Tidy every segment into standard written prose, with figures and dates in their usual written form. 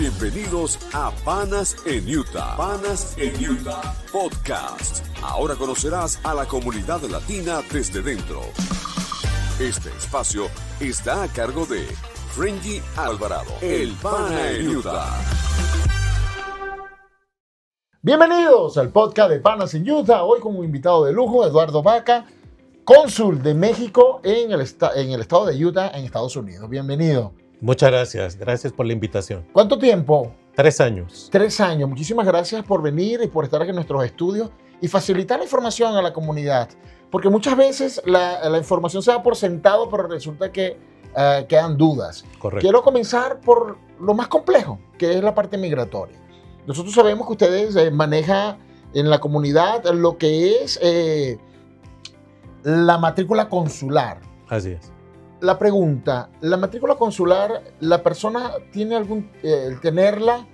Bienvenidos a Panas en Utah. Panas en Utah Podcast. Ahora conocerás a la comunidad latina desde dentro. Este espacio está a cargo de Frenji Alvarado, el Pana en Utah. Bienvenidos al podcast de Panas en Utah. Hoy con un invitado de lujo, Eduardo Vaca, cónsul de México en el estado de Utah, en Estados Unidos. Bienvenido. Muchas gracias. Gracias por la invitación. ¿Cuánto tiempo? 3 años. 3 años. Muchísimas gracias por venir y por estar aquí en nuestros estudios y facilitar la información a la comunidad. Porque muchas veces la información se da por sentado, pero resulta que quedan dudas. Correcto. Quiero comenzar por lo más complejo, que es la parte migratoria. Nosotros sabemos que ustedes manejan en la comunidad lo que es la matrícula consular. Así es. La pregunta, ¿la matrícula consular, la persona tiene tenerla,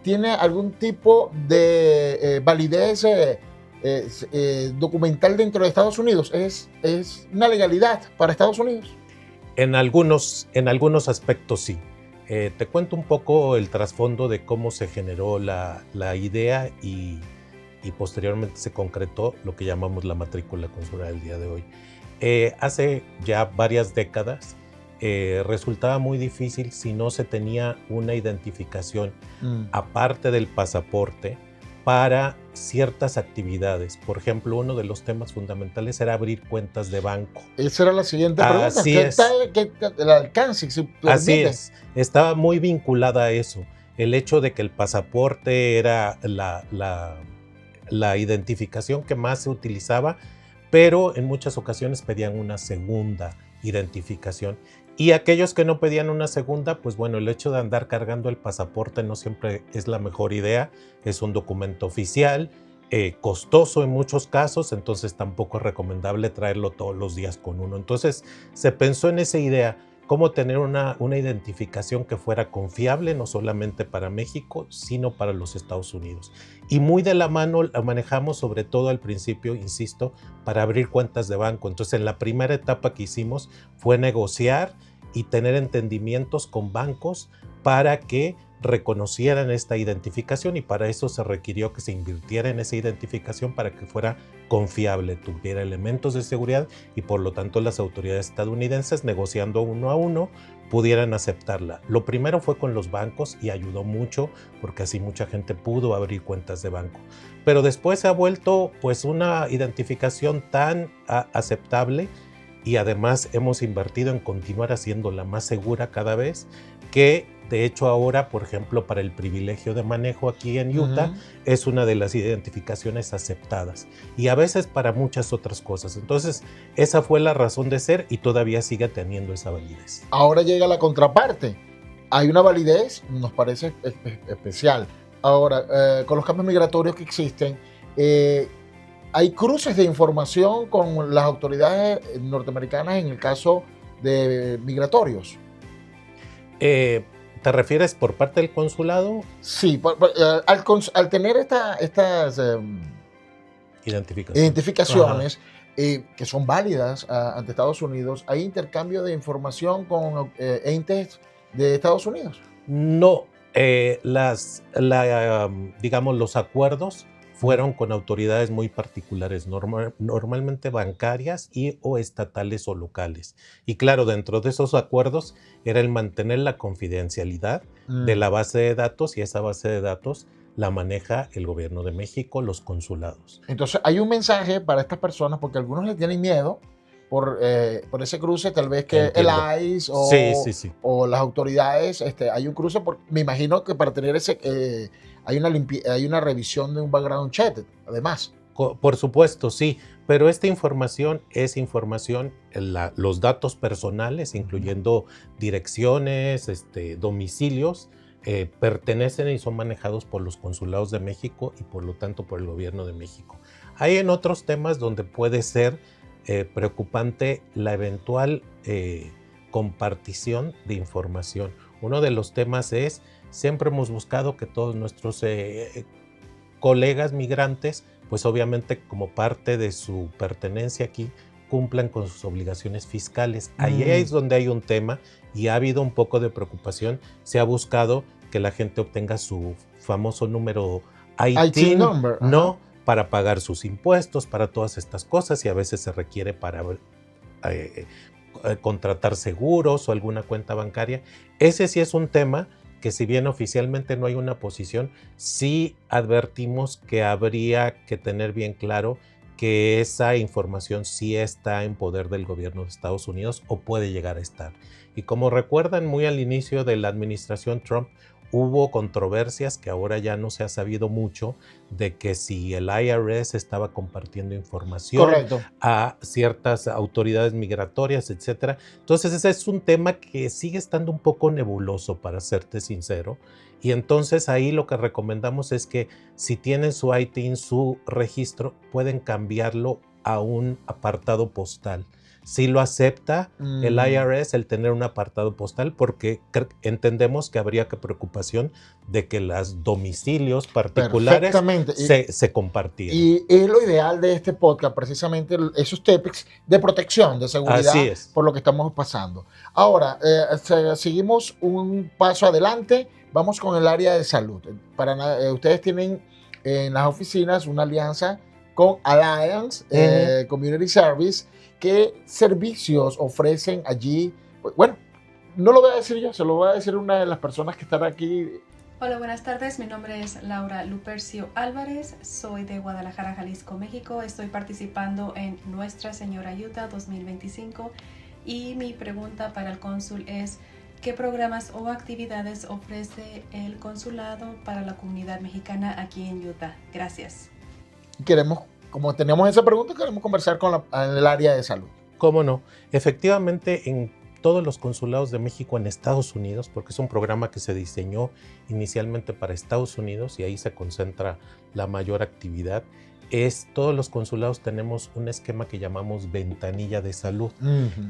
tiene algún tipo de validez documental dentro de Estados Unidos? ¿Es una legalidad para Estados Unidos? En algunos aspectos sí. Te cuento un poco el trasfondo de cómo se generó la idea y posteriormente se concretó lo que llamamos la matrícula consular el día de hoy. Hace ya varias décadas resultaba muy difícil si no se tenía una identificación aparte del pasaporte para ciertas actividades. Por ejemplo, uno de los temas fundamentales era abrir cuentas de banco. Esa era la siguiente pregunta. Así es. ¿Qué tal el alcance? Si Así es. Estaba muy vinculada a eso. El hecho de que el pasaporte era la identificación que más se utilizaba, pero en muchas ocasiones pedían una segunda identificación. Y aquellos que no pedían una segunda, pues bueno, el hecho de andar cargando el pasaporte no siempre es la mejor idea. Es un documento oficial, costoso en muchos casos, entonces tampoco es recomendable traerlo todos los días con uno. Entonces se pensó en esa idea, cómo tener una identificación que fuera confiable, no solamente para México, sino para los Estados Unidos. Y muy de la mano la manejamos, sobre todo al principio, insisto, para abrir cuentas de banco. Entonces, en la primera etapa que hicimos fue negociar y tener entendimientos con bancos para que reconocieran esta identificación, y para eso se requirió que se invirtiera en esa identificación para que fuera confiable, tuviera elementos de seguridad y por lo tanto las autoridades estadounidenses, negociando uno a uno, pudieran aceptarla. Lo primero fue con los bancos y ayudó mucho porque así mucha gente pudo abrir cuentas de banco. Pero después se ha vuelto pues una identificación tan aceptable, y además hemos invertido en continuar haciéndola más segura cada vez, que de hecho ahora, por ejemplo, para el privilegio de manejo aquí en Utah, es una de las identificaciones aceptadas, y a veces para muchas otras cosas. Entonces, esa fue la razón de ser y todavía sigue teniendo esa validez. Ahora llega la contraparte. Hay una validez, nos parece especial. Ahora, con los cambios migratorios que existen, hay cruces de información con las autoridades norteamericanas en el caso de migratorios. ¿Te refieres por parte del consulado? Sí, al tener estas identificaciones que son válidas ante Estados Unidos, ¿hay intercambio de información con entes de Estados Unidos? No, digamos, los acuerdos fueron con autoridades muy particulares, normalmente bancarias o estatales o locales. Y claro, dentro de esos acuerdos era el mantener la confidencialidad de la base de datos, y esa base de datos la maneja el gobierno de México, los consulados. Entonces hay un mensaje para estas personas, porque algunos le tienen miedo por ese cruce, tal vez que entiendo. El ICE o las autoridades, hay un cruce, me imagino que para tener ese... hay una revisión de un background check, además. Por supuesto, sí, pero esta información es información, los datos personales, incluyendo direcciones, domicilios, pertenecen y son manejados por los consulados de México y por lo tanto por el gobierno de México. Hay en otros temas donde puede ser preocupante la eventual compartición de información. Uno de los temas es, siempre hemos buscado que todos nuestros colegas migrantes, pues obviamente como parte de su pertenencia aquí, cumplan con sus obligaciones fiscales. Ahí es donde hay un tema y ha habido un poco de preocupación. Se ha buscado que la gente obtenga su famoso número IT number, ¿no? Para pagar sus impuestos, para todas estas cosas, y a veces se requiere para contratar seguros o alguna cuenta bancaria. Ese sí es un tema que, si bien oficialmente no hay una posición, sí advertimos que habría que tener bien claro que esa información sí está en poder del gobierno de Estados Unidos o puede llegar a estar. Y como recuerdan, muy al inicio de la administración Trump hubo controversias que ahora ya no se ha sabido mucho de que si el IRS estaba compartiendo información Correcto. a ciertas autoridades migratorias, etc. Entonces ese es un tema que sigue estando un poco nebuloso, para serte sincero. Y entonces ahí lo que recomendamos es que si tienen su ITIN, su registro, pueden cambiarlo a un apartado postal. Si lo acepta el IRS, el tener un apartado postal, porque entendemos que habría preocupación de que los domicilios particulares se compartieran. Y es lo ideal de este podcast, precisamente esos tips de protección, de seguridad, por lo que estamos pasando. Ahora, seguimos un paso adelante, vamos con el área de salud. Ustedes tienen en las oficinas una alianza con Alliance Community Service. ¿Qué servicios ofrecen allí? Bueno, no lo voy a decir yo, se lo voy a decir una de las personas que están aquí. Hola, buenas tardes. Mi nombre es Laura Lupercio Álvarez. Soy de Guadalajara, Jalisco, México. Estoy participando en Nuestra Señora Utah 2025. Y mi pregunta para el cónsul es: ¿qué programas o actividades ofrece el consulado para la comunidad mexicana aquí en Utah? Gracias. Como tenemos esa pregunta, queremos conversar con el área de salud. ¿Cómo no? Efectivamente, en todos los consulados de México en Estados Unidos, porque es un programa que se diseñó inicialmente para Estados Unidos y ahí se concentra la mayor actividad, todos los consulados tenemos un esquema que llamamos Ventanilla de Salud,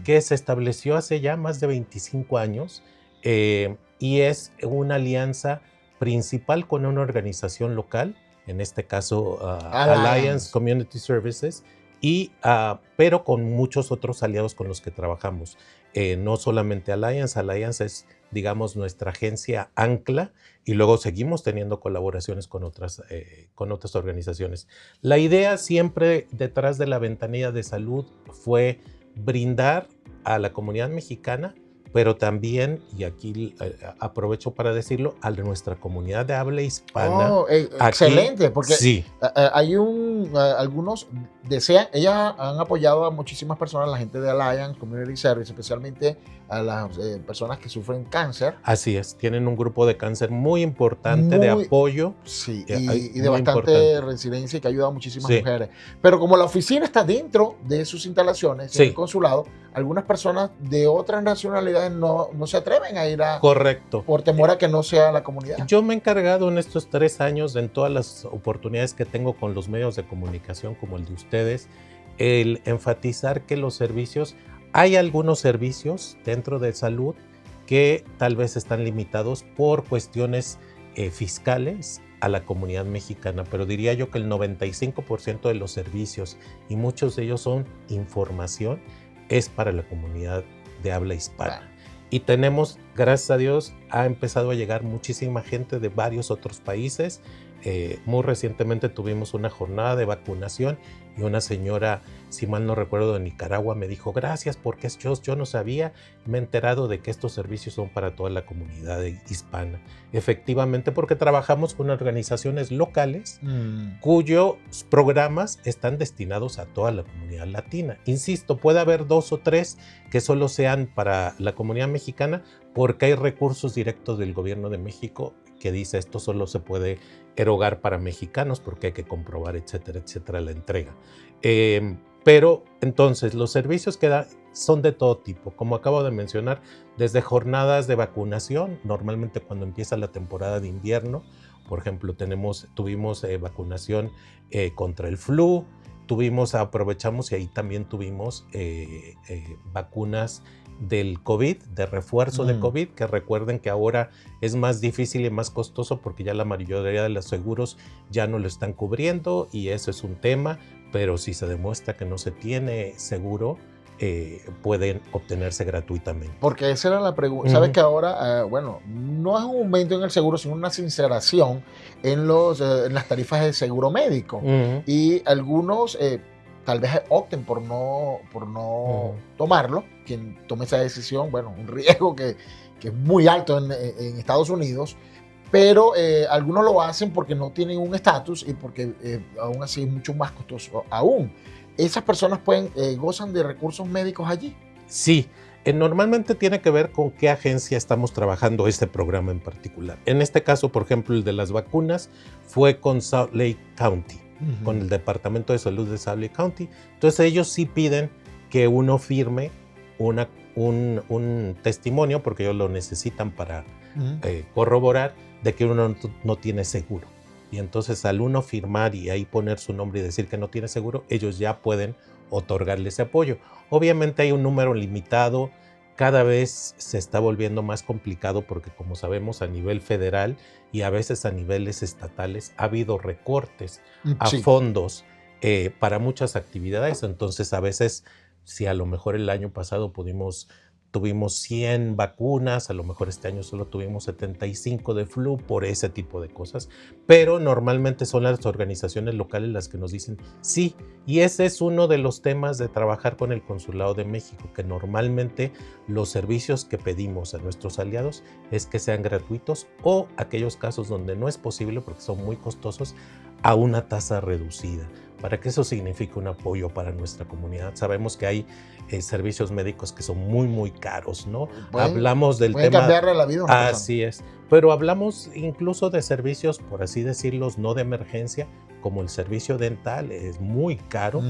que se estableció hace ya más de 25 años y es una alianza principal con una organización local, en este caso Alliance Community Services, pero con muchos otros aliados con los que trabajamos. No solamente Alliance es, digamos, nuestra agencia ancla, y luego seguimos teniendo colaboraciones con otras organizaciones. La idea siempre detrás de la Ventanilla de Salud fue brindar a la comunidad mexicana, pero también, y aquí aprovecho para decirlo, a nuestra comunidad de habla hispana. Excelente, porque sí. Hay algunos desean, ellas han apoyado a muchísimas personas, la gente de Alliance Community Service, especialmente a las personas que sufren cáncer. Así es, tienen un grupo de cáncer muy importante de apoyo. Sí, y de bastante resiliencia, y que ayuda a muchísimas mujeres. Pero como la oficina está dentro de sus instalaciones, en el consulado, algunas personas de otras nacionalidades no se atreven a ir a... Correcto. Por temor a que no sea la comunidad. Yo me he encargado en estos 3 años, en todas las oportunidades que tengo con los medios de comunicación como el de ustedes, el enfatizar que los servicios, hay algunos servicios dentro de salud que tal vez están limitados por cuestiones fiscales a la comunidad mexicana, pero diría yo que el 95% de los servicios, y muchos de ellos son información, es para la comunidad de habla hispana. Y tenemos, gracias a Dios, ha empezado a llegar muchísima gente de varios otros países. Muy recientemente tuvimos una jornada de vacunación y una señora, si mal no recuerdo, de Nicaragua me dijo: gracias, porque yo no sabía, me he enterado de que estos servicios son para toda la comunidad hispana. Efectivamente, porque trabajamos con organizaciones locales cuyos programas están destinados a toda la comunidad latina. Insisto, puede haber 2 o 3 que solo sean para la comunidad mexicana, porque hay recursos directos del gobierno de México que dice esto solo se puede erogar para mexicanos porque hay que comprobar, etcétera, etcétera, la entrega. Pero entonces los servicios que da son de todo tipo, como acabo de mencionar, desde jornadas de vacunación, normalmente cuando empieza la temporada de invierno, por ejemplo, tuvimos vacunación contra el flu, aprovechamos y ahí también tuvimos vacunas del COVID, de refuerzo de COVID, que recuerden que ahora es más difícil y más costoso porque ya la mayoría de los seguros ya no lo están cubriendo, y eso es un tema, pero si se demuestra que no se tiene seguro, pueden obtenerse gratuitamente. Porque esa era la pregunta. Sabes que ahora, bueno, no es un aumento en el seguro, sino una sinceración en las tarifas de seguro médico. Y algunos tal vez opten por no tomarlo. Quien tome esa decisión, bueno, un riesgo que es muy alto en Estados Unidos. Pero algunos lo hacen porque no tienen un estatus y porque aún así es mucho más costoso aún. ¿Esas personas gozan de recursos médicos allí? Sí, normalmente tiene que ver con qué agencia estamos trabajando este programa en particular. En este caso, por ejemplo, el de las vacunas fue con Salt Lake County, con el Departamento de Salud de Salt Lake County. Entonces ellos sí piden que uno firme un testimonio, porque ellos lo necesitan para corroborar de que uno no tiene seguro. Y entonces al uno firmar y ahí poner su nombre y decir que no tiene seguro, ellos ya pueden otorgarle ese apoyo. Obviamente hay un número limitado, cada vez se está volviendo más complicado porque, como sabemos, a nivel federal y a veces a niveles estatales ha habido recortes a fondos para muchas actividades. Entonces a veces, si a lo mejor el año pasado tuvimos 100 vacunas, a lo mejor este año solo tuvimos 75 de flu por ese tipo de cosas, pero normalmente son las organizaciones locales las que nos dicen sí, y ese es uno de los temas de trabajar con el Consulado de México, que normalmente los servicios que pedimos a nuestros aliados es que sean gratuitos o aquellos casos donde no es posible porque son muy costosos, a una tasa reducida, para que eso signifique un apoyo para nuestra comunidad. Sabemos que hay servicios médicos que son muy, muy caros, ¿no? Hablamos del tema... cambiarle la vida a una persona. Así es. Pero hablamos incluso de servicios, por así decirlo, no de emergencia, como el servicio dental, es muy caro.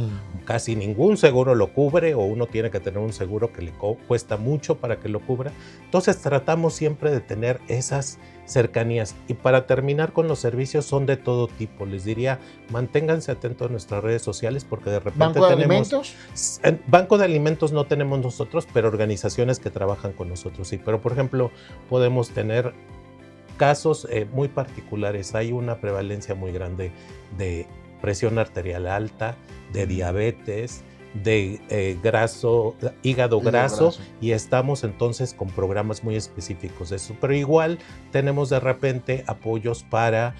Casi ningún seguro lo cubre, o uno tiene que tener un seguro que le cuesta mucho para que lo cubra. Entonces tratamos siempre de tener esas cercanías. Y para terminar con los servicios, son de todo tipo. Les diría, manténganse atentos a nuestras redes sociales, porque de repente ¿Banco de alimentos? Banco de alimentos no tenemos nosotros, pero organizaciones que trabajan con nosotros sí. Pero por ejemplo, podemos tener casos muy particulares. Hay una prevalencia muy grande de presión arterial alta, de diabetes, de hígado graso, y estamos entonces con programas muy específicos de eso. Pero igual tenemos de repente apoyos para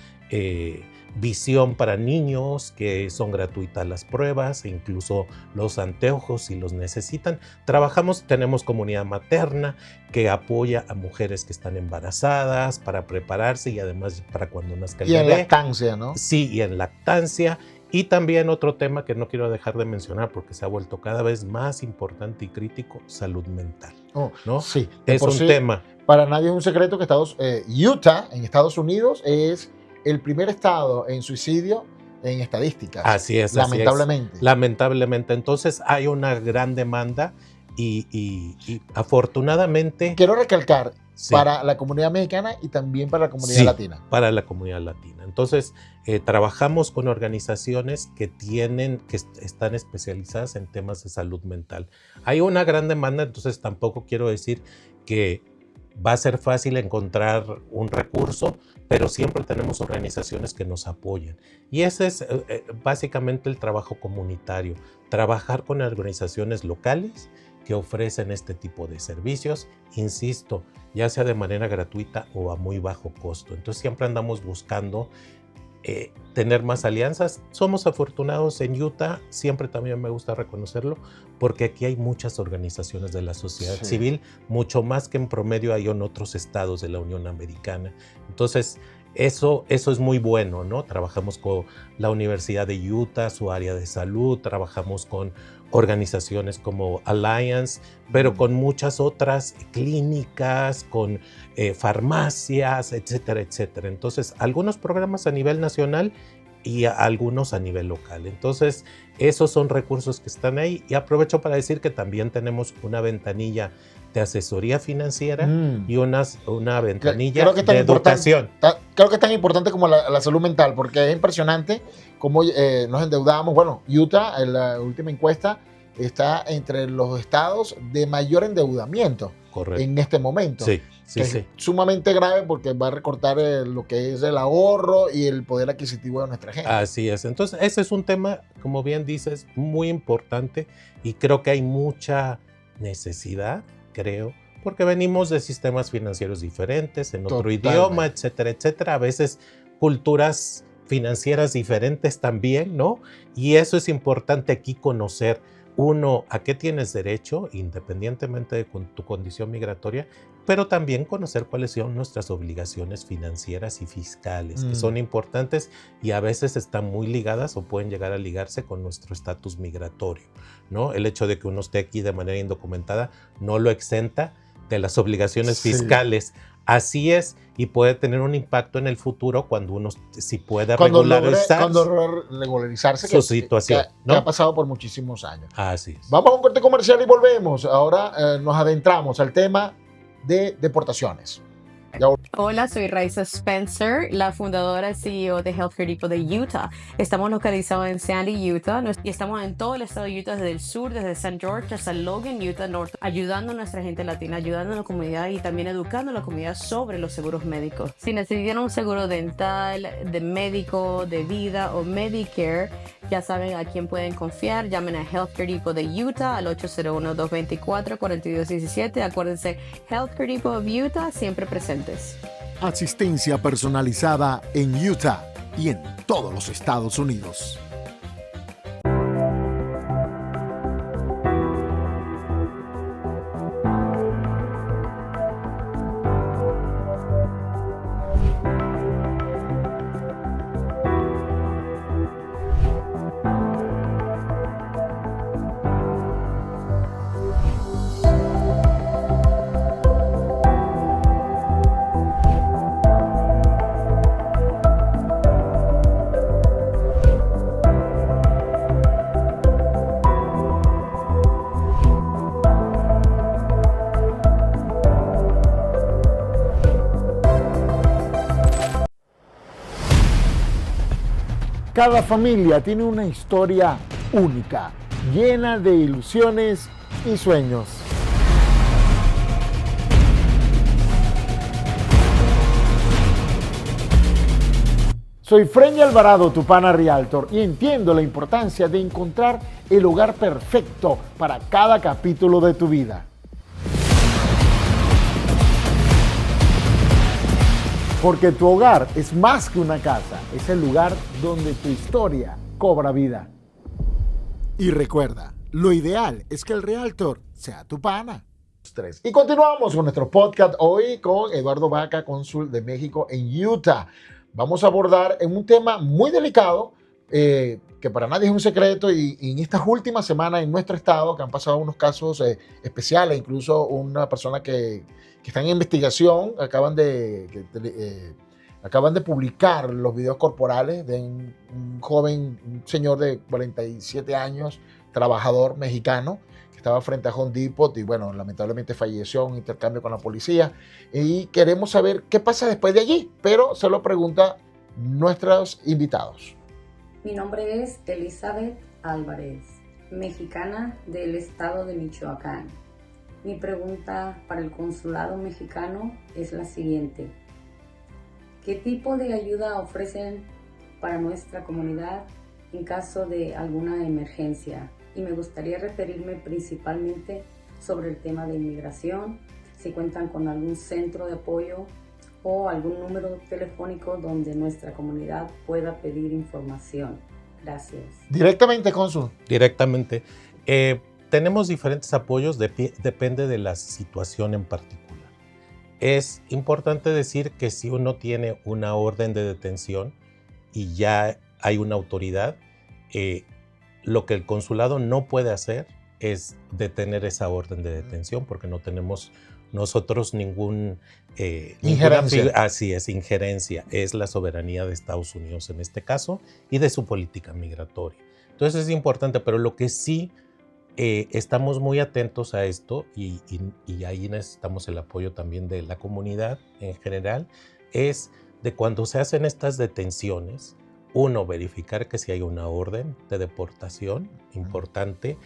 visión para niños, que son gratuitas las pruebas, e incluso los anteojos si los necesitan. Tenemos comunidad materna que apoya a mujeres que están embarazadas para prepararse y además para cuando nazca el bebé. Y en lactancia, ¿no? Sí, y en lactancia. Y también otro tema que no quiero dejar de mencionar porque se ha vuelto cada vez más importante y crítico, salud mental. ¿no? Sí. Es un tema. Para nadie es un secreto que Utah, en Estados Unidos, es el primer estado en suicidio en estadísticas. Así es. Lamentablemente. Así es. Lamentablemente. Entonces hay una gran demanda y afortunadamente... Quiero recalcar, para la comunidad mexicana y también para la comunidad latina. Para la comunidad latina. Entonces, trabajamos con organizaciones que están especializadas en temas de salud mental. Hay una gran demanda, entonces tampoco quiero decir que va a ser fácil encontrar un recurso, pero siempre tenemos organizaciones que nos apoyan. Y ese es básicamente el trabajo comunitario, trabajar con organizaciones locales que ofrecen este tipo de servicios, insisto, ya sea de manera gratuita o a muy bajo costo. Entonces siempre andamos buscando tener más alianzas. Somos afortunados en Utah, siempre también me gusta reconocerlo, porque aquí hay muchas organizaciones de la sociedad civil, mucho más que en promedio hay en otros estados de la Unión Americana. Entonces, eso es muy bueno, ¿no? Trabajamos con la Universidad de Utah, su área de salud, trabajamos con organizaciones como Alliance, pero con muchas otras clínicas, con farmacias, etcétera, etcétera. Entonces, algunos programas a nivel nacional y algunos a nivel local. Entonces, esos son recursos que están ahí. Y aprovecho para decir que también tenemos una ventanilla de asesoría financiera y una ventanilla de educación. Creo que es tan importante como la salud mental, porque es impresionante cómo nos endeudamos. Bueno, Utah, en la última encuesta, está entre los estados de mayor endeudamiento. Correcto. en este momento. Sí, sí, Que sí. es sumamente grave porque va a recortar lo que es el ahorro y el poder adquisitivo de nuestra gente. Así es. Entonces, ese es un tema, como bien dices, muy importante y creo que hay mucha necesidad, creo, porque venimos de sistemas financieros diferentes, en otro Totalmente. idioma, etcétera, etcétera. A veces culturas financieras diferentes también, ¿no? Y eso es importante aquí conocer. Uno, a qué tienes derecho, independientemente de tu condición migratoria, pero también conocer cuáles son nuestras obligaciones financieras y fiscales, que son importantes y a veces están muy ligadas o pueden llegar a ligarse con nuestro estatus migratorio, ¿no? El hecho de que uno esté aquí de manera indocumentada no lo exenta de las obligaciones fiscales. Así es, y puede tener un impacto en el futuro cuando uno si puede regularizarse su situación, ¿no? que ha pasado por muchísimos años. Así es. Vamos a un corte comercial y volvemos. Ahora nos adentramos al tema de deportaciones. Hola, soy Raisa Spencer, la fundadora y CEO de Healthcare Depot de Utah. Estamos localizados en Sandy, Utah, y estamos en todo el estado de Utah, desde el sur, desde St. George hasta Logan, Utah North, ayudando a nuestra gente latina, ayudando a la comunidad y también educando a la comunidad sobre los seguros médicos. Si necesitan un seguro dental, de médico, de vida o Medicare, ya saben a quién pueden confiar. Llamen a Healthcare Depot de Utah al 801-224-4217. Acuérdense, Healthcare Depot of Utah, siempre presentes. Asistencia personalizada en Utah y en todos los Estados Unidos. Cada familia tiene una historia única, llena de ilusiones y sueños. Soy Frenny Alvarado, tu pana Realtor, y entiendo la importancia de encontrar el hogar perfecto para cada capítulo de tu vida. Porque tu hogar es más que una casa, es el lugar donde tu historia cobra vida. Y recuerda, lo ideal es que el Realtor sea tu pana. Y continuamos con nuestro podcast hoy con Eduardo Vaca, cónsul de México en Utah. Vamos a abordar en un tema muy delicado, que para nadie es un secreto, y en estas últimas semanas en nuestro estado que han pasado unos casos especiales, incluso una persona que está en investigación, acaban de publicar los videos corporales de un joven, un señor de 47 años, trabajador mexicano, que estaba frente a Home Depot y bueno, lamentablemente falleció en un intercambio con la policía. Y queremos saber qué pasa después de allí, pero se lo preguntan nuestros invitados. Mi nombre es Elizabeth Álvarez, mexicana del estado de Michoacán. Mi pregunta para el consulado mexicano es la siguiente. ¿Qué tipo de ayuda ofrecen para nuestra comunidad en caso de alguna emergencia? Y me gustaría referirme principalmente sobre el tema de inmigración, si cuentan con algún centro de apoyo o algún número telefónico donde nuestra comunidad pueda pedir información. Gracias. Directamente, cónsul. Directamente. Tenemos diferentes apoyos, depende de la situación en particular. Es importante decir que si uno tiene una orden de detención y ya hay una autoridad, lo que el consulado no puede hacer es detener esa orden de detención porque no tenemos nosotros ninguna así es, injerencia. Es la soberanía de Estados Unidos en este caso y de su política migratoria. Entonces es importante, pero lo que sí estamos muy atentos a esto y ahí necesitamos el apoyo también de la comunidad en general, es de cuando se hacen estas detenciones, uno, verificar que si hay una orden de deportación importante,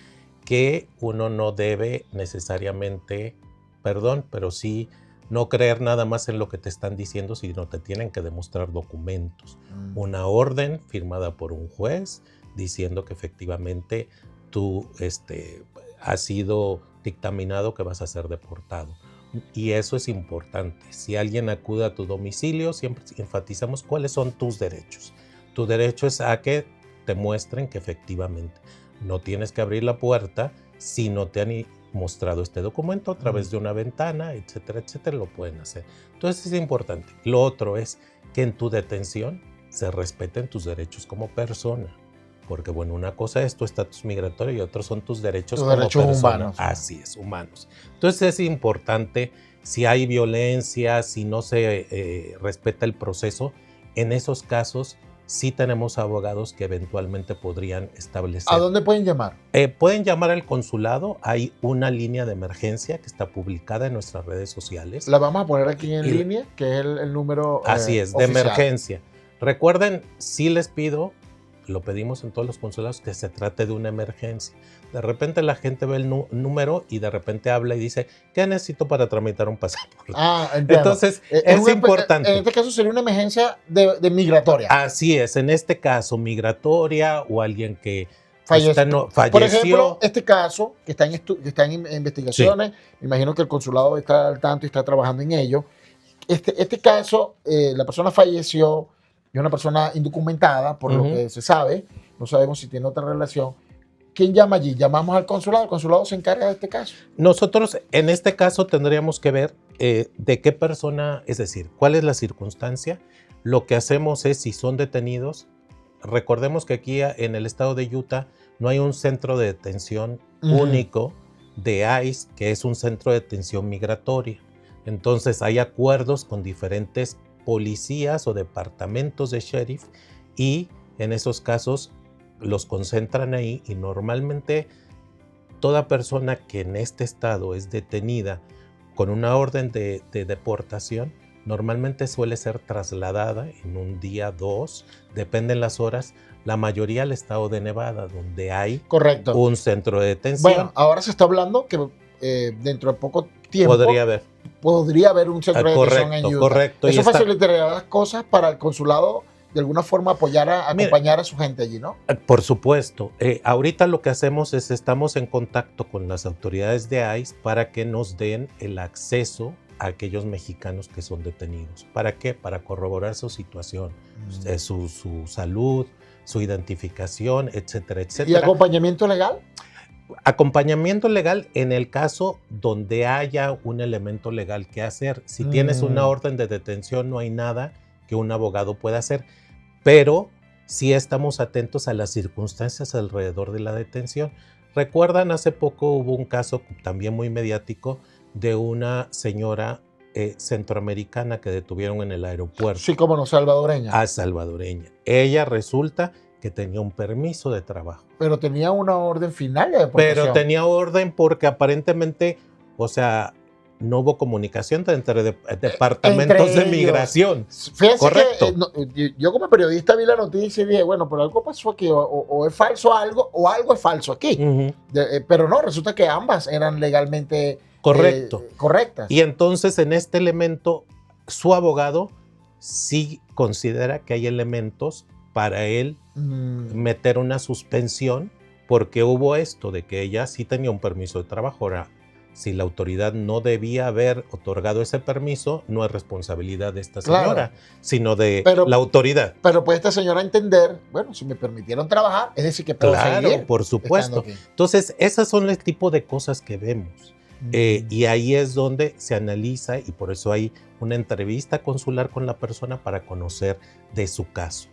que uno no debe necesariamente perdón, pero sí no creer nada más en lo que te están diciendo, sino te tienen que demostrar documentos. Una orden firmada por un juez diciendo que efectivamente tú has sido dictaminado que vas a ser deportado. Y eso es importante. Si alguien acude a tu domicilio, siempre enfatizamos cuáles son tus derechos. Tu derecho es a que te muestren que efectivamente no tienes que abrir la puerta si no te han mostrado este documento a través de una ventana, etcétera, etcétera, lo pueden hacer. Entonces es importante. Lo otro es que en tu detención se respeten tus derechos como persona. Porque bueno, una cosa es tu estatus migratorio y otros son tus derechos como persona. Humanos. Así es, humanos. Entonces es importante, si hay violencia, si no se respeta el proceso, en esos casos sí tenemos abogados que eventualmente podrían establecer. ¿A dónde pueden llamar? Pueden llamar al consulado. Hay una línea de emergencia que está publicada en nuestras redes sociales. La vamos a poner aquí en línea, que es el número Así es, oficial. de emergencia. Recuerden, sí les pido, lo pedimos en todos los consulados, que se trate de una emergencia. De repente la gente ve el número y de repente habla y dice, ¿qué necesito para tramitar un pasaporte? Entiendo. Entonces, es importante. En este caso sería una emergencia de migratoria. Así es, en este caso migratoria o alguien que falleció. falleció. Por ejemplo, este caso que está en investigaciones, me imagino que el consulado está al tanto y está trabajando en ello. Este caso, la persona falleció, es una persona indocumentada, por lo que se sabe, no sabemos si tiene otra relación. ¿Quién llama allí? Llamamos al consulado. ¿El consulado se encarga de este caso? Nosotros en este caso tendríamos que ver de qué persona, es decir, cuál es la circunstancia. Lo que hacemos es, si son detenidos, recordemos que aquí en el estado de Utah no hay un centro de detención único de ICE, que es un centro de detención migratoria. Entonces hay acuerdos con diferentes policías o departamentos de sheriff y en esos casos los concentran ahí, y normalmente toda persona que en este estado es detenida con una orden de deportación normalmente suele ser trasladada en un día, 2, dependen las horas, la mayoría al estado de Nevada, donde hay un centro de detención. Bueno, ahora se está hablando que dentro de poco tiempo podría haber un centro de detención en Utah. Correcto. Eso facilitaría las cosas para el consulado de alguna forma acompañar a su gente allí, ¿no? Por supuesto. Ahorita lo que hacemos es estamos en contacto con las autoridades de ICE para que nos den el acceso a aquellos mexicanos que son detenidos. ¿Para qué? Para corroborar su situación, su salud, su identificación, etcétera, etcétera. ¿Y acompañamiento legal? Acompañamiento legal en el caso donde haya un elemento legal que hacer. Si tienes una orden de detención, no hay nada que un abogado pueda hacer, pero sí estamos atentos a las circunstancias alrededor de la detención. Recuerdan, hace poco hubo un caso también muy mediático de una señora centroamericana que detuvieron en el aeropuerto. Sí, cómo no, salvadoreña. Salvadoreña. Ella resulta que tenía un permiso de trabajo. Pero tenía una orden final de deportación. Pero tenía orden porque aparentemente, o sea, no hubo comunicación entre departamentos de migración. Fíjense. Correcto. Que yo como periodista vi la noticia y dije, bueno, pero algo pasó aquí, o es falso algo, o algo es falso aquí. Pero no, resulta que ambas eran legalmente correctas. Y entonces en este elemento, su abogado sí considera que hay elementos para él meter una suspensión, porque hubo esto de que ella sí tenía un permiso de trabajo. Ahora, si la autoridad no debía haber otorgado ese permiso, no es responsabilidad de esta señora, sino de la autoridad. Pero puede esta señora entender, bueno, si me permitieron trabajar, es decir, que puedo seguir. Claro, por supuesto. Entonces, esas son el tipo de cosas que vemos. Y ahí es donde se analiza, y por eso hay una entrevista consular con la persona para conocer de su caso.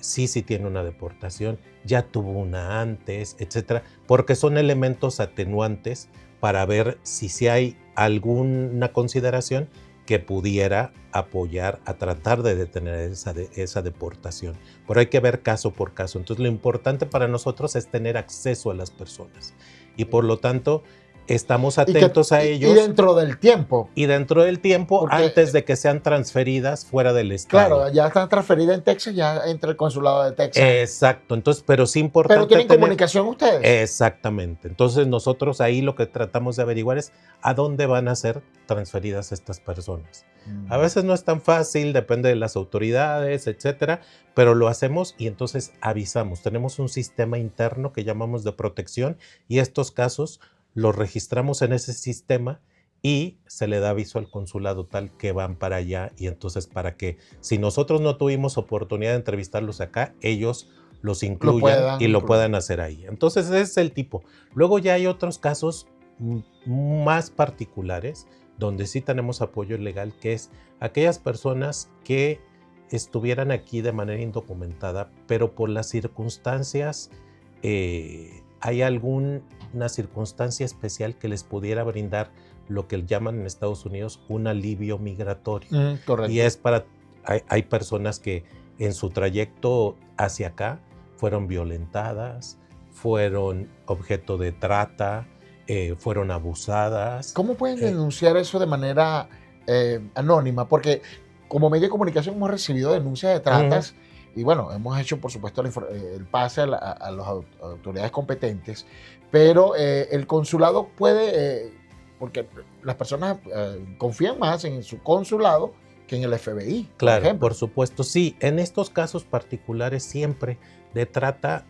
Sí tiene una deportación, ya tuvo una antes, etcétera, porque son elementos atenuantes para ver si hay alguna consideración que pudiera apoyar a tratar de detener esa deportación. Pero hay que ver caso por caso. Entonces lo importante para nosotros es tener acceso a las personas. Y por lo tanto, estamos atentos a ellos. Y dentro del tiempo. Y dentro del tiempo, Porque, antes de que sean transferidas fuera del estado. Claro, ya están transferidas en Texas, ya entra el consulado de Texas. Exacto, entonces, pero es importante. Pero tienen comunicación ustedes. Exactamente. Entonces, nosotros ahí lo que tratamos de averiguar es a dónde van a ser transferidas estas personas. A veces no es tan fácil, depende de las autoridades, etcétera, pero lo hacemos y entonces avisamos. Tenemos un sistema interno que llamamos de protección y estos casos los registramos en ese sistema y se le da aviso al consulado tal que van para allá, y entonces para que si nosotros no tuvimos oportunidad de entrevistarlos acá, ellos los incluyan y lo puedan hacer ahí. Entonces ese es el tipo. Luego ya hay otros casos más particulares donde sí tenemos apoyo legal, que es aquellas personas que estuvieran aquí de manera indocumentada, pero por las circunstancias, hay alguna circunstancia especial que les pudiera brindar lo que llaman en Estados Unidos un alivio migratorio. Correcto. Y es hay personas que en su trayecto hacia acá fueron violentadas, fueron objeto de trata, fueron abusadas. ¿Cómo pueden denunciar eso de manera anónima? Porque como medio de comunicación hemos recibido denuncias de tratas y bueno, hemos hecho por supuesto el pase a las autoridades competentes, pero el consulado puede, porque las personas confían más en su consulado que en el FBI. Claro, por supuesto, sí. En estos casos particulares siempre de trata,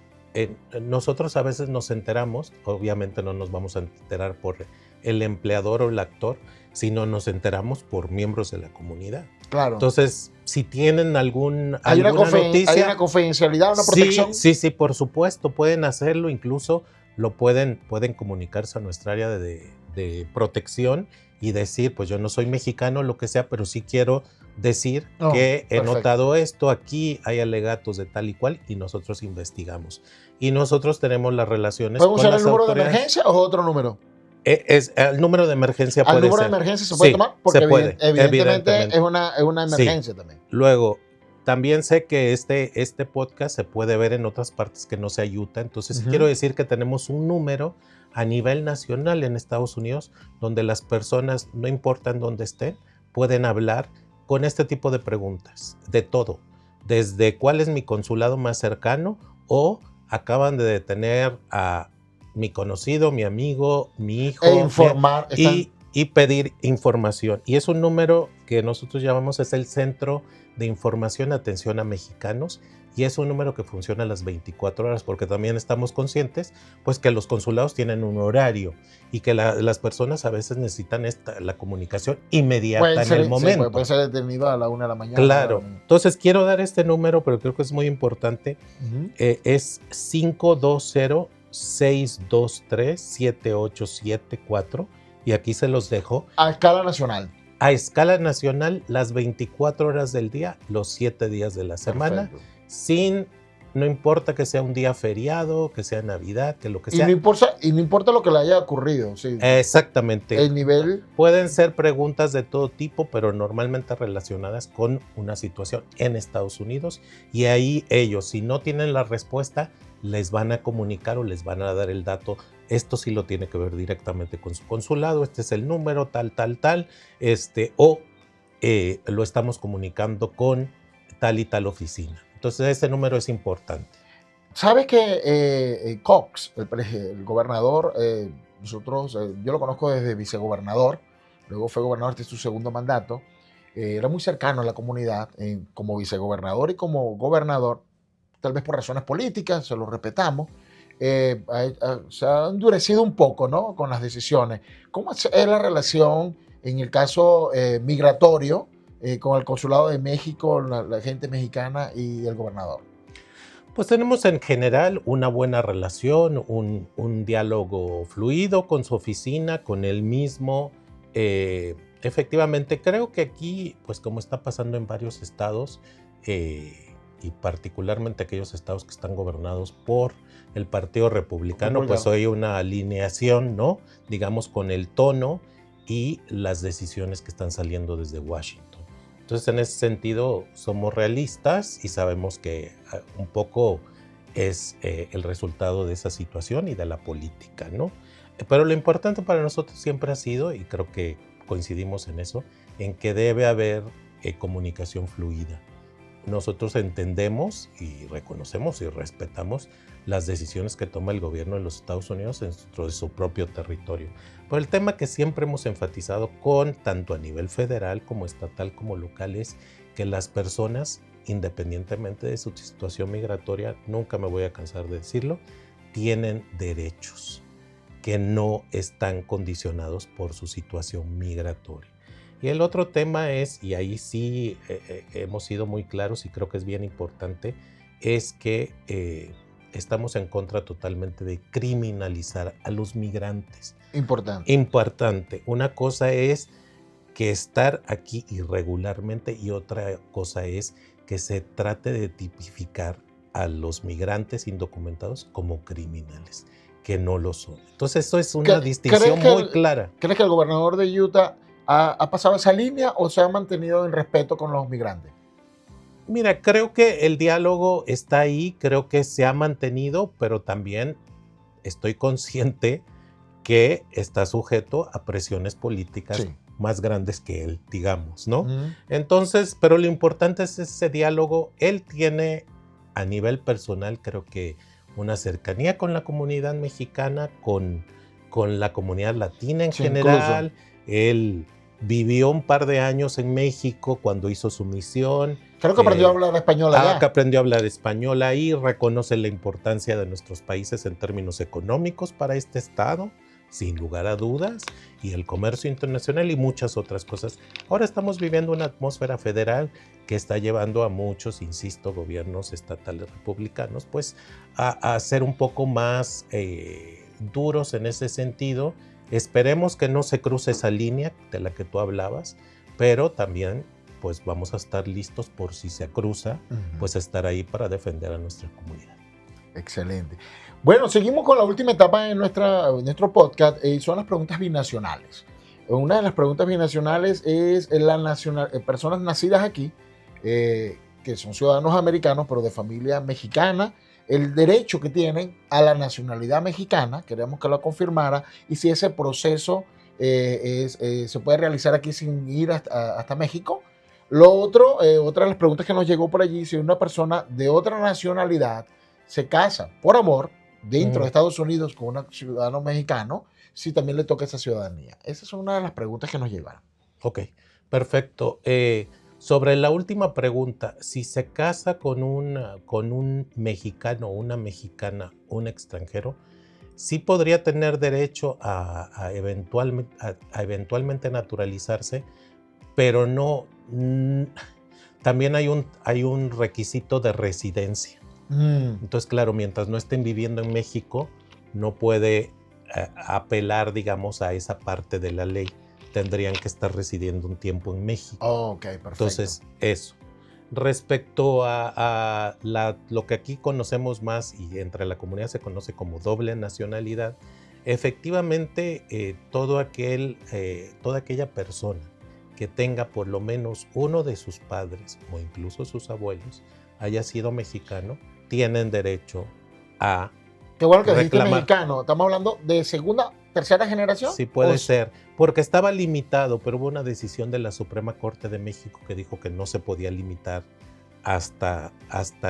nosotros a veces nos enteramos, obviamente no nos vamos a enterar por el empleador o el actor, sino nos enteramos por miembros de la comunidad. Claro. Entonces, si tienen alguna noticia... ¿Hay una confidencialidad, una protección? Sí, por supuesto, pueden hacerlo, incluso pueden comunicarse a nuestra área de protección y decir, pues yo no soy mexicano, lo que sea, pero sí quiero decir que he notado esto, aquí hay alegatos de tal y cual, y nosotros investigamos. Y nosotros tenemos las relaciones con las autoridades. ¿Pueden usar el número de emergencia o otro número? El número de emergencia puede ser. ¿El número de emergencia se puede tomar? Porque se puede, evidentemente es una emergencia también. Luego, también sé que este podcast se puede ver en otras partes que no sea Utah, entonces quiero decir que tenemos un número a nivel nacional en Estados Unidos donde las personas, no importa dónde estén, pueden hablar con este tipo de preguntas, de todo, desde cuál es mi consulado más cercano o acaban de detener a mi conocido, mi amigo, mi hijo, informar, y pedir información. Y es un número que nosotros llamamos, es el Centro de Información y Atención a Mexicanos, y es un número que funciona a las 24 horas, porque también estamos conscientes pues que los consulados tienen un horario y que las personas a veces necesitan la comunicación inmediata en el momento. Sí, puede ser detenido a la 1 de la mañana. Claro. Entonces quiero dar este número, pero creo que es muy importante. Es 520-623-7874 y aquí se los dejo. A escala nacional. A escala nacional, las 24 horas del día, los 7 días de la semana. Perfecto. No importa que sea un día feriado, que sea Navidad, que lo que sea. Y no importa lo que le haya ocurrido. Sí. Exactamente. El nivel. Pueden ser preguntas de todo tipo, pero normalmente relacionadas con una situación en Estados Unidos. Y ahí ellos, si no tienen la respuesta, les van a comunicar o les van a dar el dato. Esto sí lo tiene que ver directamente con su consulado. Este es el número, tal. Lo estamos comunicando con tal y tal oficina. Entonces, ese número es importante. ¿Sabes que Cox, el gobernador, yo lo conozco desde vicegobernador, luego fue gobernador, este es su segundo mandato, era muy cercano a la comunidad como vicegobernador y como gobernador, tal vez por razones políticas, se lo respetamos, se ha endurecido un poco, ¿no?, con las decisiones. ¿Cómo es la relación en el caso migratorio con el Consulado de México, la gente mexicana y el gobernador? Pues tenemos en general una buena relación, un diálogo fluido con su oficina, con él mismo. Efectivamente, creo que aquí, pues como está pasando en varios estados, y particularmente aquellos estados que están gobernados por el Partido Republicano, pues hay una alineación, ¿no?, digamos, con el tono y las decisiones que están saliendo desde Washington. Entonces, en ese sentido, somos realistas y sabemos que un poco es el resultado de esa situación y de la política, ¿no? Pero lo importante para nosotros siempre ha sido, y creo que coincidimos en eso, en que debe haber comunicación fluida. Nosotros entendemos y reconocemos y respetamos las decisiones que toma el gobierno de los Estados Unidos dentro de su propio territorio. Pero el tema que siempre hemos enfatizado tanto a nivel federal como estatal como local es que las personas, independientemente de su situación migratoria, nunca me voy a cansar de decirlo, tienen derechos que no están condicionados por su situación migratoria. Y el otro tema es, y ahí sí hemos sido muy claros y creo que es bien importante, es que estamos en contra totalmente de criminalizar a los migrantes. Importante. Una cosa es que estar aquí irregularmente y otra cosa es que se trate de tipificar a los migrantes indocumentados como criminales, que no lo son. Entonces, eso es una distinción muy clara. ¿Crees que el gobernador de Utah ha pasado esa línea o se ha mantenido en respeto con los migrantes? Mira, creo que el diálogo está ahí, creo que se ha mantenido, pero también estoy consciente que está sujeto a presiones políticas más grandes que él, digamos, ¿no? Entonces, pero lo importante es ese diálogo. Él tiene a nivel personal, creo que una cercanía con la comunidad mexicana, con la comunidad latina en general. Incluso. Él vivió un par de años en México cuando hizo su misión. Creo que aprendió a hablar español allá. Que aprendió a hablar español ahí, reconoce la importancia de nuestros países en términos económicos para este estado, sin lugar a dudas, y el comercio internacional y muchas otras cosas. Ahora estamos viviendo una atmósfera federal que está llevando a muchos, insisto, gobiernos estatales republicanos, pues a ser un poco más duros en ese sentido. Esperemos que no se cruce esa línea de la que tú hablabas, pero también pues vamos a estar listos por si se cruza, pues estar ahí para defender a nuestra comunidad. Excelente. Bueno, seguimos con la última etapa de nuestro podcast, son las preguntas binacionales. Una de las preguntas binacionales es personas nacidas aquí, que son ciudadanos americanos, pero de familia mexicana, el derecho que tienen a la nacionalidad mexicana, queremos que lo confirmara, y si ese proceso se puede realizar aquí sin ir hasta México. Otra de las preguntas que nos llegó por allí, si una persona de otra nacionalidad se casa por amor dentro de Estados Unidos con un ciudadano mexicano, si también le toca esa ciudadanía. Esa es una de las preguntas que nos llegaron. Ok, perfecto. Sobre la última pregunta, si se casa con un mexicano o una mexicana, un extranjero, sí podría tener derecho a eventualmente naturalizarse, pero no. También hay un requisito de residencia. Entonces, claro, mientras no estén viviendo en México, no puede apelar, digamos, a esa parte de la ley. Tendrían que estar residiendo un tiempo en México. Oh, ok, perfecto. Entonces, eso. Respecto a lo que aquí conocemos más y entre la comunidad se conoce como doble nacionalidad, efectivamente toda aquella persona que tenga por lo menos uno de sus padres o incluso sus abuelos haya sido mexicano, tienen derecho a Qué bueno que dijiste mexicano. ¿Estamos hablando de segunda, tercera generación? Sí, puede ser, porque estaba limitado, pero hubo una decisión de la Suprema Corte de México que dijo que no se podía limitar hasta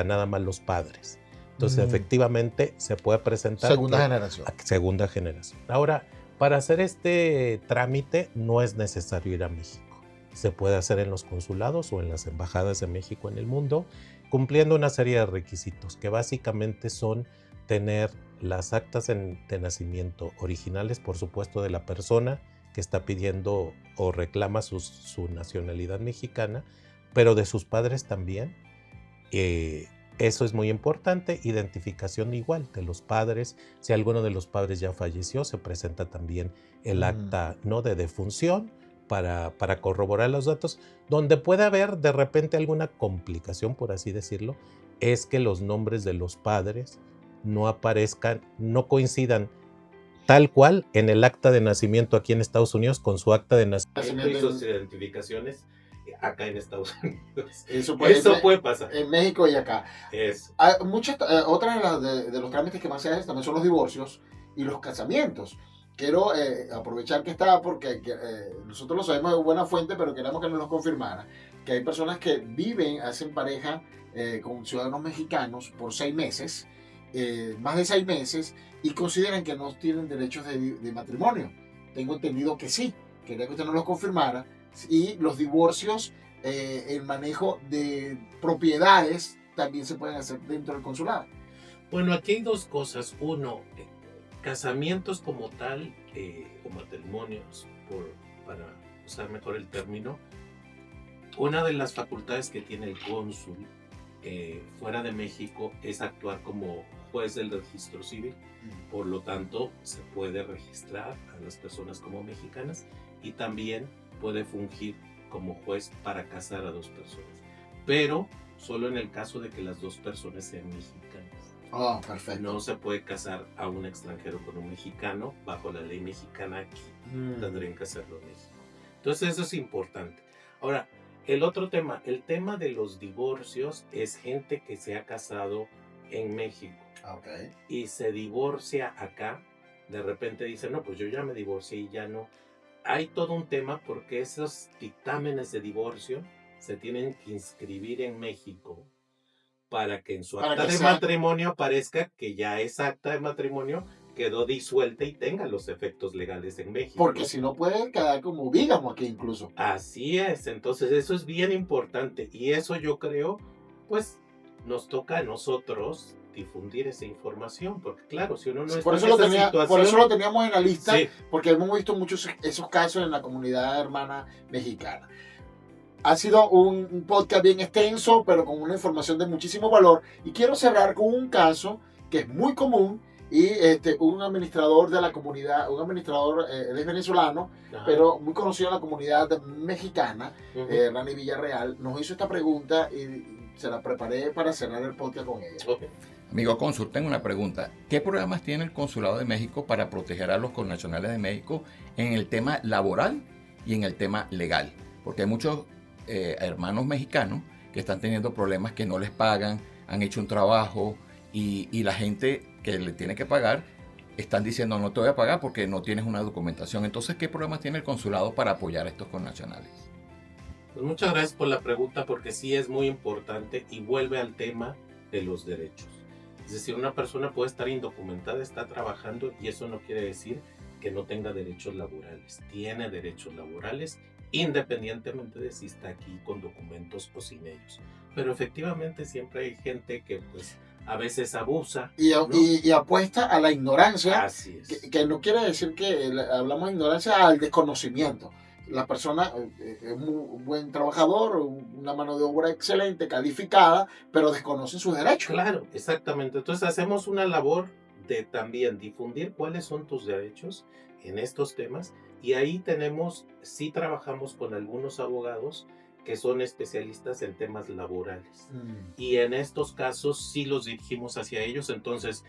nada más los padres. Entonces, efectivamente, se puede presentar segunda generación. Segunda generación. Ahora, para hacer este trámite no es necesario ir a México. Se puede hacer en los consulados o en las embajadas de México en el mundo, cumpliendo una serie de requisitos que básicamente son tener las actas de nacimiento originales, por supuesto, de la persona que está pidiendo o reclama su nacionalidad mexicana, pero de sus padres también. Eso es muy importante. Identificación igual de los padres. Si alguno de los padres ya falleció, se presenta también el acta de defunción para corroborar los datos. Donde puede haber de repente alguna complicación, por así decirlo, es que los nombres de los padres no aparezcan, no coincidan tal cual en el acta de nacimiento aquí en Estados Unidos con su acta de nacimiento y sus identificaciones acá en Estados Unidos. Eso puede pasar. En México y acá. Eso. Muchas otras de los trámites que más se hacen también son los divorcios y los casamientos. quiero aprovechar que está, porque nosotros lo sabemos de buena fuente, pero queremos que nos lo confirmara, que hay personas que viven, hacen pareja con ciudadanos mexicanos por 6 meses, más de 6 meses, y consideran que no tienen derechos de matrimonio. Tengo entendido que sí, quería que usted nos lo confirmara, y los divorcios, el manejo de propiedades también se pueden hacer dentro del consulado. Bueno, aquí hay dos cosas. Uno, casamientos como tal, o matrimonios, para usar mejor el término, una de las facultades que tiene el cónsul fuera de México es actuar como juez del registro civil. Por lo tanto, se puede registrar a las personas como mexicanas y también puede fungir como juez para casar a 2 personas. Pero solo en el caso de que las 2 personas sean mexicanas. Oh, perfecto. No se puede casar a un extranjero con un mexicano. Bajo la ley mexicana aquí tendrían que hacerlo en México. Entonces eso es importante. Ahora, el otro tema, el tema de los divorcios, es gente que se ha casado en México y se divorcia acá. De repente dice, no, pues yo ya me divorcié y ya no. Hay todo un tema porque esos dictámenes de divorcio se tienen que inscribir en México para que en su acta de matrimonio aparezca que ya esa acta de matrimonio quedó disuelta y tenga los efectos legales en México. Porque si no puede quedar como bígamo aquí incluso. Así es, entonces eso es bien importante y eso yo creo, pues nos toca a nosotros difundir esa información, porque claro, si uno no está en esa situación... Por eso lo teníamos en la lista, sí, porque hemos visto muchos esos casos en la comunidad hermana mexicana. Ha sido un podcast bien extenso, pero con una información de muchísimo valor. Y quiero cerrar con un caso que es muy común. Y un administrador de la comunidad, él es venezolano, pero muy conocido en la comunidad mexicana, Rani Villarreal, nos hizo esta pregunta y se la preparé para cerrar el podcast con ella. Okay. Amigo cónsul, tengo una pregunta. ¿Qué programas tiene el Consulado de México para proteger a los connacionales de México en el tema laboral y en el tema legal? Porque hay muchos hermanos mexicanos que están teniendo problemas, que no les pagan, han hecho un trabajo y la gente que le tiene que pagar están diciendo no te voy a pagar porque no tienes una documentación. Entonces, ¿qué programas tiene el consulado para apoyar a estos connacionales? Pues muchas gracias por la pregunta, porque sí es muy importante y vuelve al tema de los derechos. Es decir, una persona puede estar indocumentada, está trabajando y eso no quiere decir que no tenga derechos laborales. Tiene derechos laborales independientemente de si está aquí con documentos o sin ellos. Pero efectivamente siempre hay gente que pues a veces abusa. ¿No? Y apuesta a la ignorancia. Así es. Que no quiere decir que hablamos de ignorancia, al desconocimiento. La persona es un buen trabajador, una mano de obra excelente, calificada, pero desconoce sus derechos. Claro, exactamente. Entonces hacemos una labor de también difundir cuáles son tus derechos en estos temas. Y ahí sí trabajamos con algunos abogados que son especialistas en temas laborales. Y en estos casos sí los dirigimos hacia ellos. Entonces,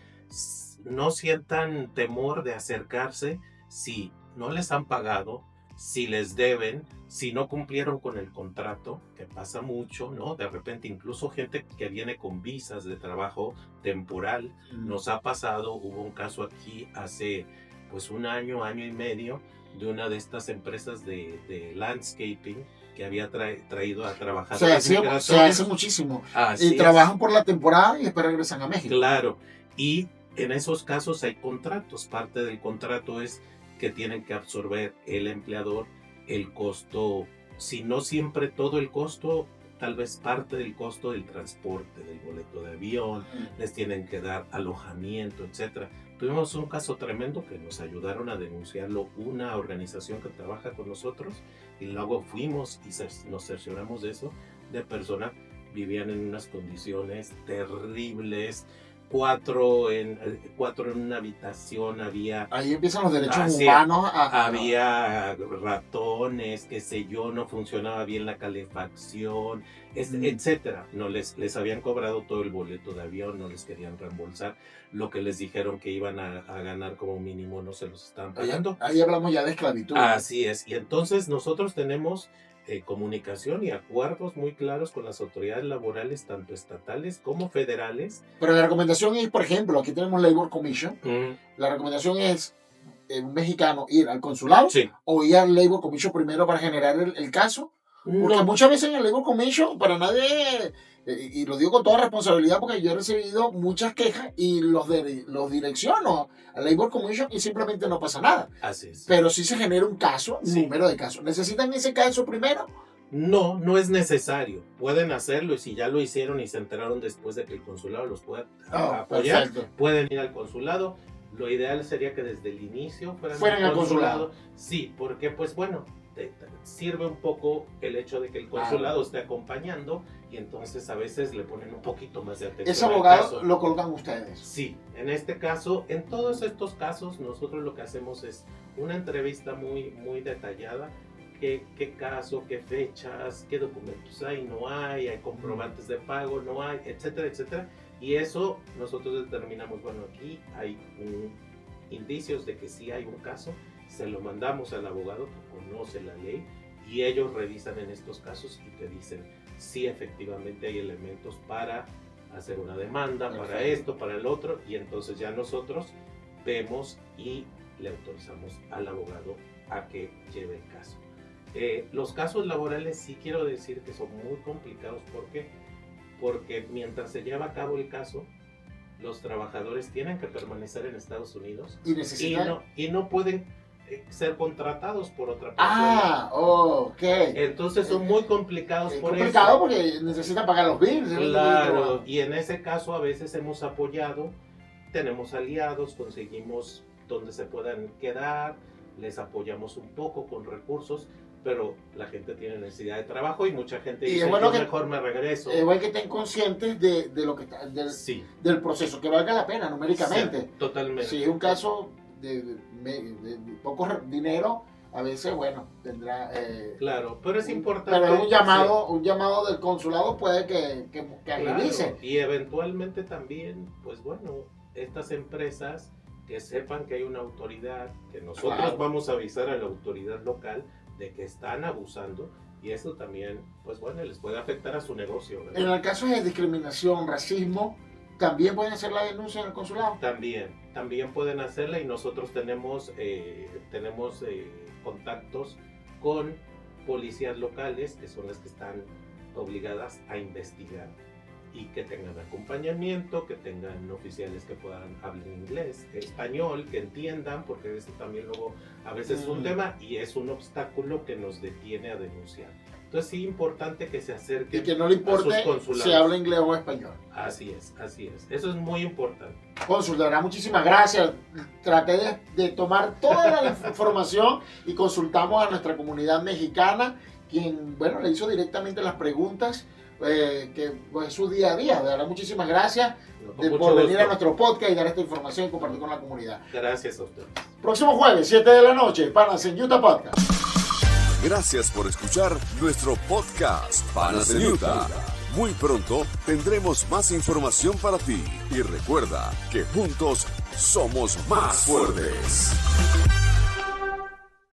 no sientan temor de acercarse si no les han pagado, si les deben, si no cumplieron con el contrato, que pasa mucho, ¿no? De repente incluso gente que viene con visas de trabajo temporal. Nos ha pasado, hubo un caso aquí hace pues un año y medio, de una de estas empresas de landscaping que había traído a trabajar. Se hace muchísimo. Y trabajan por la temporada y después regresan a México. Claro. Y en esos casos hay contratos. Parte del contrato es que tienen que absorber el empleador el costo, si no siempre todo el costo, tal vez parte del costo del transporte, del boleto de avión, les tienen que dar alojamiento, etc. Tuvimos un caso tremendo que nos ayudaron a denunciarlo una organización que trabaja con nosotros y luego fuimos y nos cercioramos de eso, de personas vivían en unas condiciones terribles, 4 en una habitación, había... Ahí empiezan los derechos humanos. Había ratones, qué sé yo, no funcionaba bien la calefacción, etcétera. No les habían cobrado todo el boleto de avión, no les querían reembolsar. Lo que les dijeron que iban a ganar como mínimo no se los estaban pagando. Ahí hablamos ya de esclavitud. Así es. Y entonces nosotros tenemos comunicación y acuerdos muy claros con las autoridades laborales, tanto estatales como federales. Pero la recomendación es, por ejemplo, aquí tenemos Labor Commission. La recomendación es un mexicano ir al consulado Sí. o ir al Labor Commission primero para generar el caso? Porque muchas veces en el Labor Commission, para nadie, y lo digo con toda responsabilidad porque yo he recibido muchas quejas y los direcciono al Labor Commission y simplemente no pasa nada. Así es. Pero sí se genera un caso, un Sí. número de casos. ¿Necesitan ese caso primero? No, no es necesario. Pueden hacerlo y si ya lo hicieron y se enteraron después de que el consulado los pueda apoyar, Perfecto. pueden ir al consulado. Lo ideal sería que desde el inicio Fueran al consulado. Sí, porque pues bueno, sirve un poco el hecho de que el consulado esté acompañando y entonces a veces le ponen un poquito más de atención. Ese al abogado caso. lo colocan ustedes. Sí, en este caso, en todos estos casos, nosotros lo que hacemos es una entrevista muy, muy detallada. ¿Qué caso, qué fechas, qué documentos hay comprobantes de pago, no hay, etcétera, etcétera? Y eso nosotros determinamos, bueno, aquí hay indicios de que sí hay un caso, se lo mandamos al abogado que conoce la ley y ellos revisan en estos casos y te dicen si efectivamente hay elementos para hacer una demanda, para esto, para el otro, y entonces ya nosotros vemos y le autorizamos al abogado a que lleve el caso. Los casos laborales sí quiero decir que son muy complicados. ¿Por qué? Porque mientras se lleva a cabo el caso, los trabajadores tienen que permanecer en Estados Unidos y no pueden ser contratados por otra persona. Ok. Entonces son muy complicados Es por complicado eso. porque necesitan pagar los bills. Claro, y en ese caso a veces hemos apoyado, tenemos aliados, conseguimos donde se puedan quedar, les apoyamos un poco con recursos, pero la gente tiene necesidad de trabajo y mucha gente dice, yo mejor me regreso. Es bueno que estén conscientes de lo que está, del proceso, que valga la pena numéricamente. Sí, totalmente. Si es un caso de poco dinero, a veces, bueno, tendrá... claro, pero es importante... Pero un llamado del consulado puede que agilice. Claro, y eventualmente también, pues bueno, estas empresas que sepan que hay una autoridad, que nosotros vamos a avisar a la autoridad local de que están abusando, y eso también, pues bueno, les puede afectar a su negocio, ¿verdad? En el caso de discriminación, racismo, ¿también pueden hacer la denuncia en el consulado? También pueden hacerla, y nosotros tenemos contactos con policías locales, que son las que están obligadas a investigar, y que tengan acompañamiento, que tengan oficiales que puedan hablar inglés, español, que entiendan, porque eso también luego a veces es un tema y es un obstáculo que nos detiene a denunciar. Entonces sí es importante que se acerquen y que no le importe si habla inglés o español. Así es. Eso es muy importante. Cónsul, de verdad, muchísimas gracias. Traté de tomar toda la información y consultamos a nuestra comunidad mexicana, quien, bueno, le hizo directamente las preguntas. Que pues, es su día a día. De verdad, muchísimas gracias por venir a nuestro podcast y dar esta información y compartir con la comunidad. Gracias a ustedes. Próximo jueves, 7 de la noche, Panas en Utah Podcast. Gracias por escuchar nuestro podcast Panas en Utah. Muy pronto tendremos más información para ti y recuerda que juntos somos más fuertes.